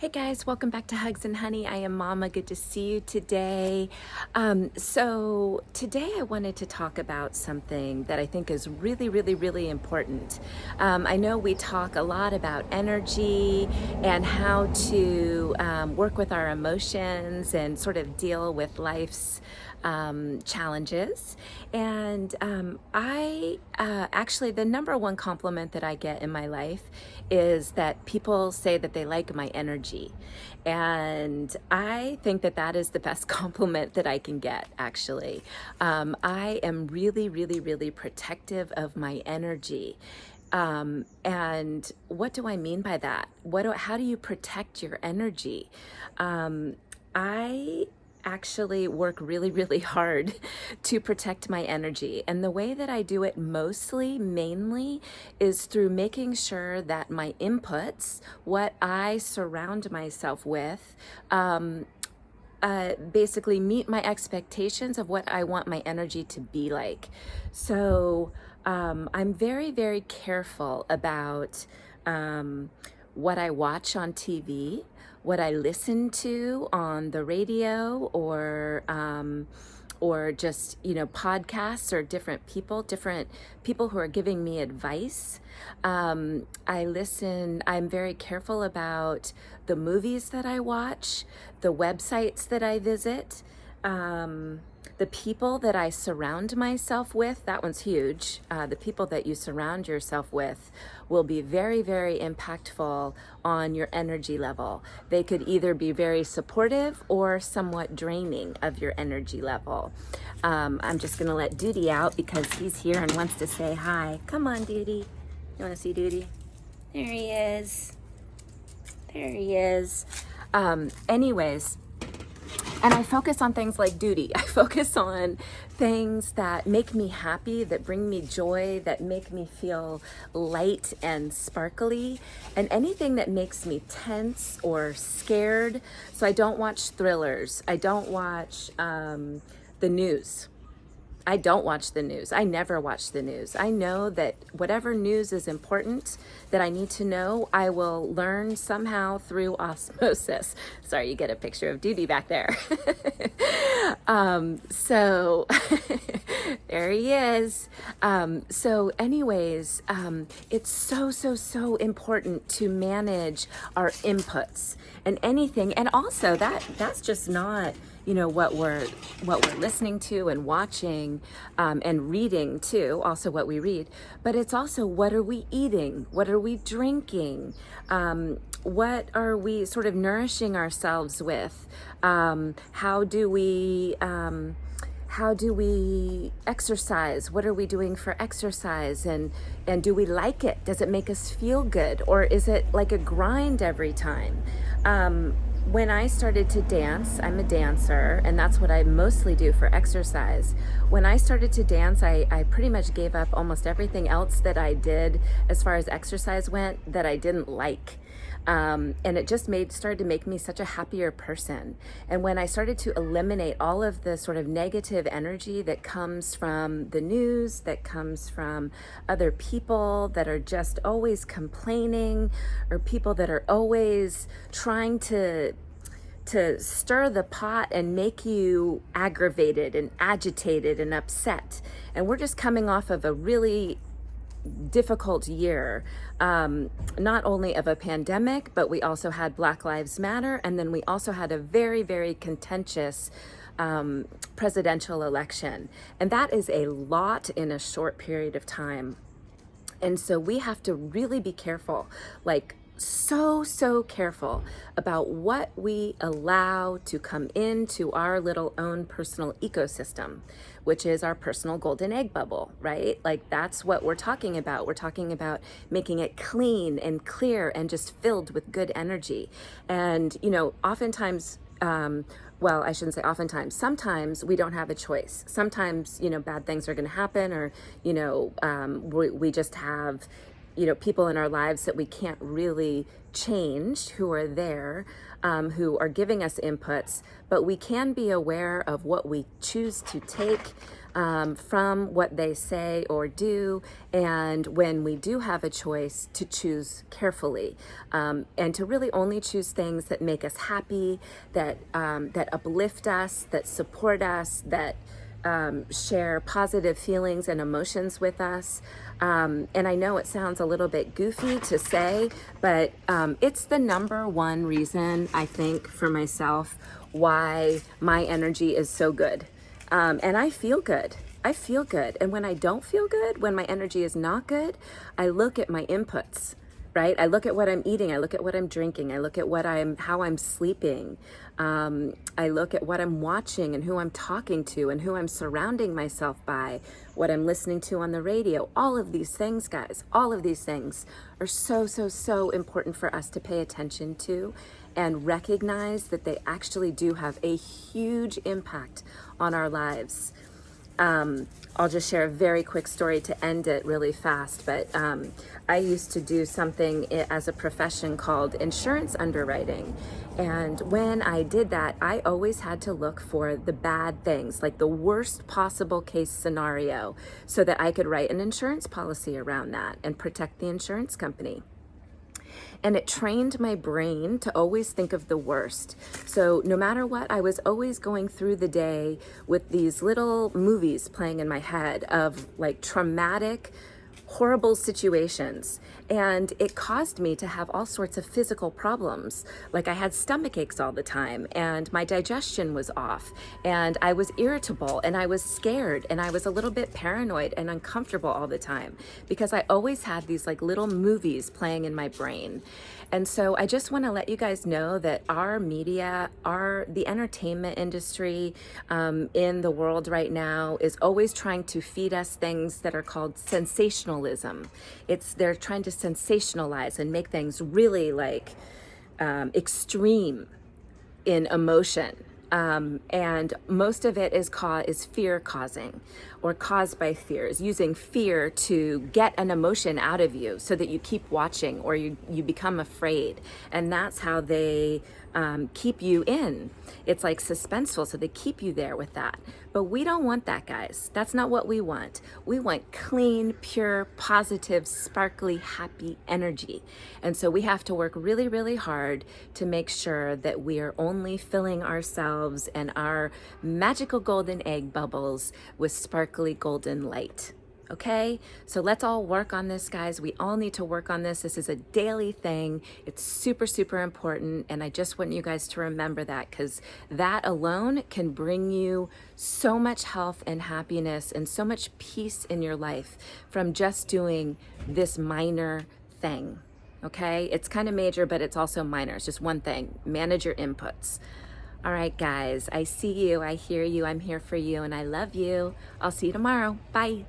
Hey guys, welcome back to Hugs and Honey. I am Mama. Good to see you today. So today I wanted to talk about something that I think is really important. I know we talk a lot about energy and how to work with our emotions and sort of deal with life's challenges. And I actually, the number one compliment that I get in my life is that people say that they like my energy. And I think that that is the best compliment that I can get, actually. I am really protective of my energy. And what do I mean by that? How do you protect your energy? I actually work really hard to protect my energy. And the way that I do it mainly, is through making sure that my inputs, what I surround myself with, basically meet my expectations of what I want my energy to be like. So I'm very careful about what I watch on TV, what I listen to on the radio, or just, podcasts, or different people who are giving me advice. I'm very careful about the movies that I watch, the websites that I visit, the people that I surround myself with. That one's huge. The people that you surround yourself with will be very impactful on your energy level. They could either be very supportive or somewhat draining of your energy level. I'm just gonna let Duty out because he's here and wants to say hi. Come on, Duty. You wanna see Duty? There he is. There he is. Anyways, and I focus on things like duty. I focus on things that make me happy, that bring me joy, that make me feel light and sparkly, and anything that makes me tense or scared. So I don't watch thrillers. I don't watch the news. I don't watch the news. I never watch the news. I know that whatever news is important that I need to know, I will learn somehow through osmosis. Sorry, you get a picture of Duty back there. So there he is. So anyways, it's so important to manage our inputs and anything. And also that's just not, what we're listening to and watching, and reading too, also what we read, but it's also what are we eating? What are we drinking? What are we sort of nourishing ourselves with? How do we exercise? What are we doing for exercise? And do we like it? Does it make us feel good? Or is it like a grind every time? When I started to dance, I'm a dancer, and that's what I mostly do for exercise. When I started to dance, I pretty much gave up almost everything else that I did as far as exercise went that I didn't like. And it just started to make me such a happier person. And when I started to eliminate all of the sort of negative energy that comes from the news, that comes from other people that are just always complaining, or people that are always trying to stir the pot and make you aggravated and agitated and upset. And we're just coming off of a really difficult year, not only of a pandemic, but we also had Black Lives Matter, and then we also had a very contentious presidential election. And that is a lot in a short period of time. And so we have to really be careful, like so careful about what we allow to come into our little own personal ecosystem, which is our personal golden egg bubble, right? Like that's what we're talking about. We're talking about making it clean and clear and just filled with good energy. And, oftentimes, well, I shouldn't say oftentimes, sometimes we don't have a choice. Sometimes, bad things are going to happen, or, we just have people in our lives that we can't really change, who are there, who are giving us inputs, but we can be aware of what we choose to take from what they say or do, and when we do have a choice, to choose carefully, and to really only choose things that make us happy, that uplift us, that support us, that share positive feelings and emotions with us. And I know it sounds a little bit goofy to say, but it's the number one reason, I think, for myself, why my energy is so good. And I feel good. I feel good. And when I don't feel good, when my energy is not good, I look at my inputs, right? I look at what I'm eating. I look at what I'm drinking. I look at how I'm sleeping. I look at what I'm watching and who I'm talking to and who I'm surrounding myself by, what I'm listening to on the radio. All of these things, guys, all of these things are so, so, so important for us to pay attention to and recognize that they actually do have a huge impact on our lives. I'll just share a very quick story to end it really fast, but I used to do something as a profession called insurance underwriting. And when I did that, I always had to look for the bad things, like the worst possible case scenario, so that I could write an insurance policy around that and protect the insurance company. And it trained my brain to always think of the worst. So no matter what, I was always going through the day with these little movies playing in my head of like traumatic, horrible situations. And it caused me to have all sorts of physical problems. Like I had stomach aches all the time, and my digestion was off, and I was irritable, and I was scared, and I was a little bit paranoid and uncomfortable all the time because I always had these like little movies playing in my brain. And so I just want to let you guys know that our media, the entertainment industry in the world right now is always trying to feed us things that are called sensationalism. They're trying to sensationalize and make things really like extreme in emotion. And most of it is fear causing, or caused by fear, is using fear to get an emotion out of you so that you keep watching, or you become afraid. And that's how they keep you in. It's like suspenseful, so they keep you there with that. But we don't want that, guys. That's not what we want. We want clean, pure, positive, sparkly, happy energy. And so we have to work really, really hard to make sure that we are only filling ourselves and our magical golden egg bubbles with sparkly golden light. Okay, so let's all work on this, guys. We all need to work on this. This is a daily thing. It's super, super important. And I just want you guys to remember that, because that alone can bring you so much health and happiness and so much peace in your life from just doing this minor thing. Okay, it's kind of major, but it's also minor. It's just one thing. Manage your inputs. All right, guys, I see you. I hear you. I'm here for you, and I love you. I'll see you tomorrow. Bye.